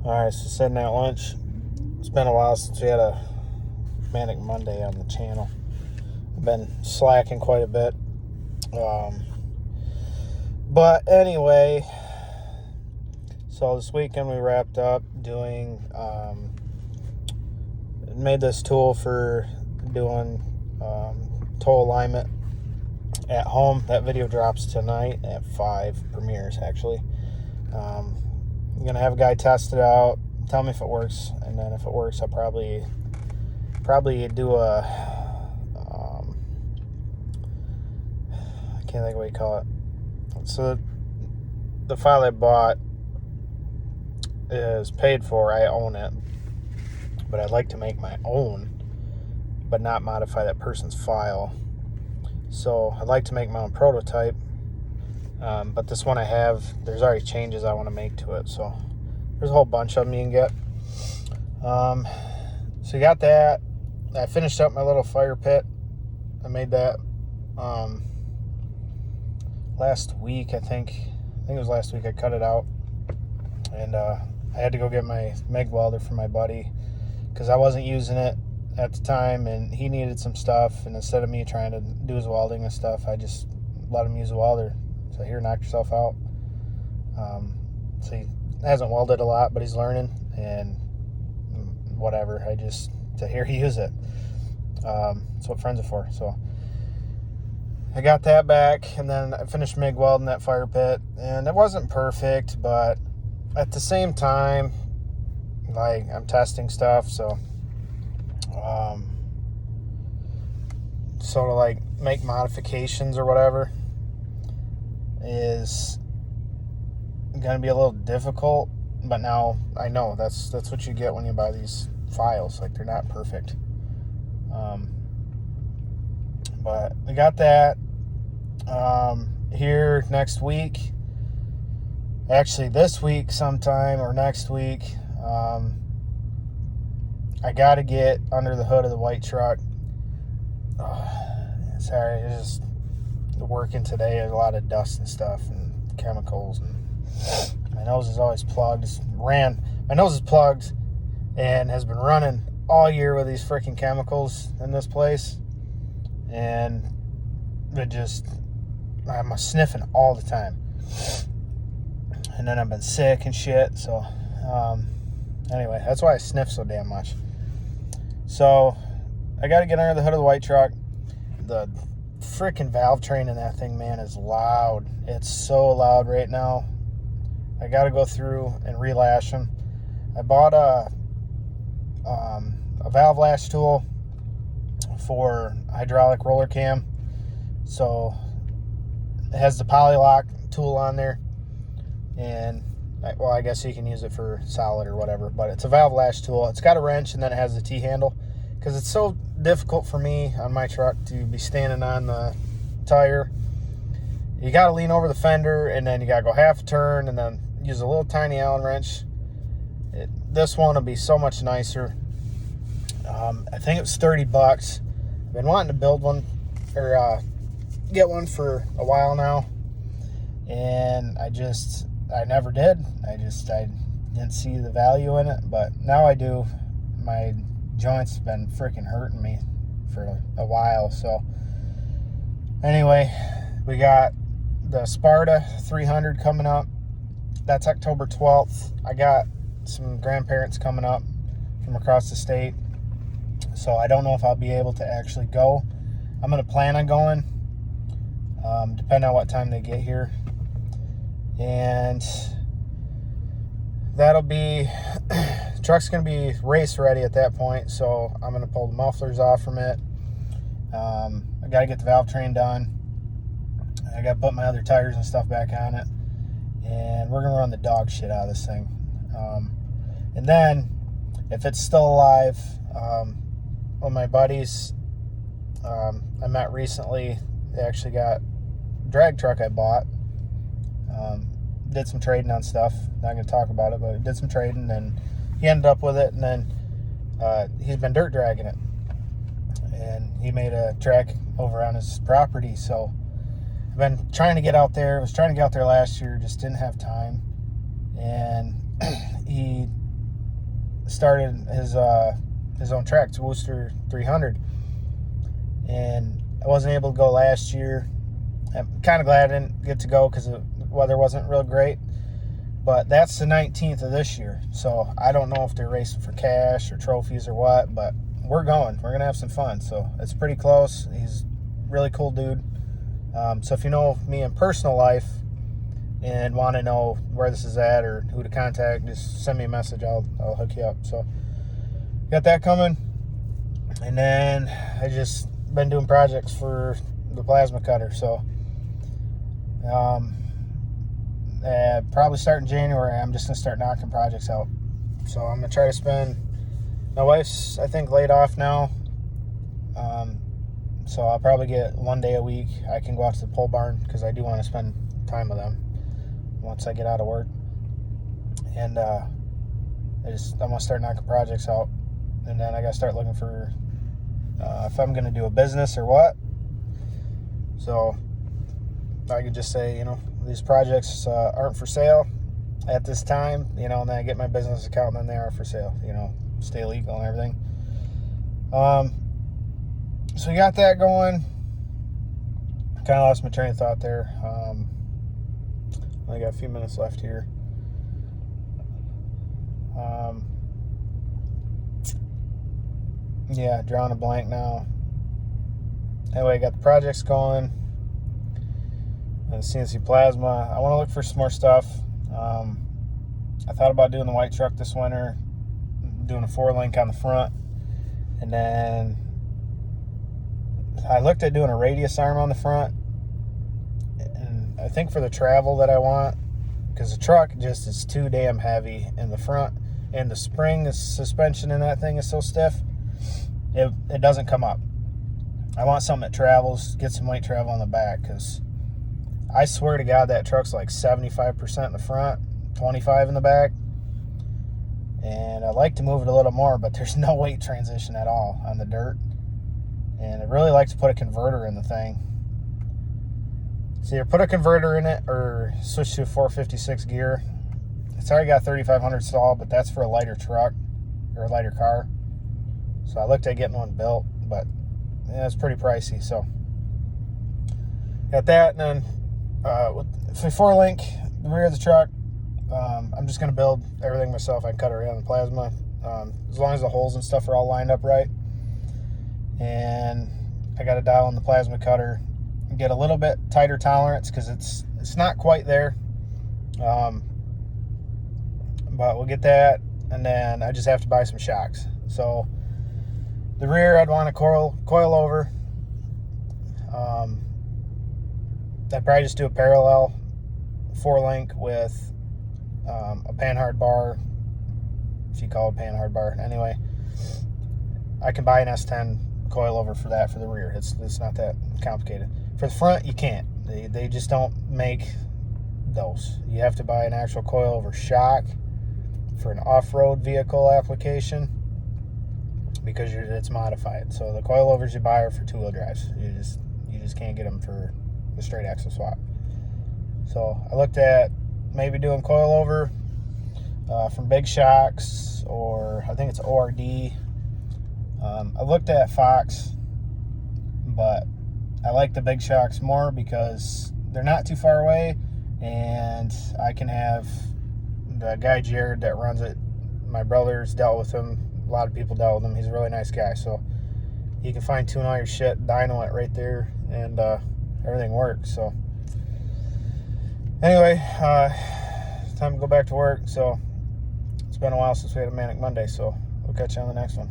Alright, so sitting at lunch. It's been a while since we had a Manic Monday on the channel. I've been slacking quite a bit. But anyway, so this weekend we wrapped up doing, made this tool for doing toe alignment at home. That video drops tonight at 5, premieres actually. I'm gonna have a guy test it out, tell me if it works, and then if it works, I'll probably do a I can't think of what you call it. So the file I bought is paid for. I own it, but I'd like to make my own, but not modify that person's file. So I'd like to make my own prototype. But this one I have, there's already changes I want to make to it. So there's a whole bunch of them you can get. So you got that. I finished up my little fire pit. I made that last week, I think it was last week. I cut it out. And I had to go get my MIG welder for my buddy because I wasn't using it at the time, and he needed some stuff. And instead of me trying to do his welding and stuff, I just let him use the welder. So here, knock yourself out. So he hasn't welded a lot, but he's learning, and whatever. I just to hear he use it. That's what friends are for. So I got that back, and then I finished MIG welding that fire pit, and it wasn't perfect, but at the same time, like, I'm testing stuff, so sort of like make modifications or whatever is gonna be a little difficult. But now I know that's what you get when you buy these files. Like, they're not perfect. But I got that here next week. Actually, this week sometime or next week. I got to get under the hood of the white truck. Sorry, it's just working today. There's a lot of dust and stuff and chemicals, and my nose is always plugged. My nose is plugged and has been running all year with these freaking chemicals in this place, and I'm sniffing all the time, and then I've been sick and shit. So anyway, that's why I sniff so damn much. So I got to get under the hood of the white truck. The freaking valve train in that thing, man, is loud. It's so loud right now. I got to go through and relash them. I bought a valve lash tool for hydraulic roller cam. So it has the polylock tool on there, and I guess you can use it for solid or whatever, but it's a valve lash tool. It's got a wrench, and then it has the T-handle, because it's so difficult for me on my truck to be standing on the tire. You got to lean over the fender, and then you got to go half a turn, and then use a little tiny Allen wrench. This one will be so much nicer. I think it was $30. I've been wanting to build one, or get one for a while now, and I never did. I didn't see the value in it, but now I do. My joints have been freaking hurting me for a while. So anyway, we got the Sparta 300 coming up. That's October 12th. I got some grandparents coming up from across the state, so I don't know if I'll be able to actually go. I'm going to plan on going, depending on what time they get here. And that'll be, the truck's going to be race ready at that point, so I'm going to pull the mufflers off from it. I got to get the valve train done. I got to put my other tires and stuff back on it, and we're going to run the dog shit out of this thing. And then, if it's still alive, one of my buddies I met recently, they actually got a drag truck I bought. Did some trading on stuff. Not going to talk about it, but did some trading, and he ended up with it, and then he's been dirt dragging it. And he made a track over on his property, so I've been trying to get out there. I was trying to get out there last year, just didn't have time. And he started his own track, it's Wooster 300, and I wasn't able to go last year. I'm kind of glad I didn't get to go because the weather wasn't real great. But that's the 19th of this year, so I don't know if they're racing for cash or trophies or what, but we're going. We're going to have some fun, so it's pretty close. He's a really cool dude. So if you know me in personal life and want to know where this is at or who to contact, just send me a message. I'll hook you up. So got that coming. And then I just been doing projects for the plasma cutter, so probably starting January, I'm just gonna start knocking projects out. So I'm gonna try to spend. My wife's, I think, laid off now, so I'll probably get 1 day a week. I can go out to the pole barn because I do want to spend time with them once I get out of work. And I'm gonna start knocking projects out, and then I gotta start looking for if I'm gonna do a business or what. So I could just say, these projects aren't for sale at this time, and then I get my business account, and then they are for sale, stay legal and everything. So we got that going. Kind of lost my train of thought there. I got a few minutes left here. Yeah, drawing a blank now. Anyway, got the projects going. And CNC plasma. I want to look for some more stuff. I thought about doing the white truck this winter, doing a 4-link on the front, and then I looked at doing a radius arm on the front. And I think for the travel that I want, because the truck just is too damn heavy in the front, and the spring, the suspension in that thing is so stiff, it doesn't come up. I want something that travels, get some weight travel on the back, because I swear to God that truck's like 75% in the front, 25 in the back. And I like to move it a little more, but there's no weight transition at all on the dirt. And I'd really like to put a converter in the thing. So either put a converter in it or switch to a 456 gear. It's already got 3,500 stall, but that's for a lighter truck or a lighter car. So I looked at getting one built, but it's pretty pricey. So got that, and then with the 4-link, the rear of the truck, I'm just going to build everything myself. I can cut it around the plasma, as long as the holes and stuff are all lined up right. And I got to dial in the plasma cutter and get a little bit tighter tolerance because it's not quite there. But we'll get that, and then I just have to buy some shocks. So the rear, I'd want to coil over. I'd probably just do a parallel 4-link with a panhard bar, if you call it panhard bar. Anyway, I can buy an S10 coilover for that for the rear. It's not that complicated. For the front, you can't. They just don't make those. You have to buy an actual coilover shock for an off-road vehicle application because it's modified. So the coilovers you buy are for 2-wheel drives. You just can't get them for the straight axle swap. So I looked at maybe doing coilover from Big Shocks, or I think it's ORD. I looked at Fox, but I like the Big Shocks more because they're not too far away, and I can have the guy Jared that runs it. My brother's dealt with him. A lot of people dealt with him. He's a really nice guy, so you can fine tune all your shit, dyno it right there, and everything works. So anyway, time to go back to work. So it's been a while since we had a Manic Monday, so we'll catch you on the next one.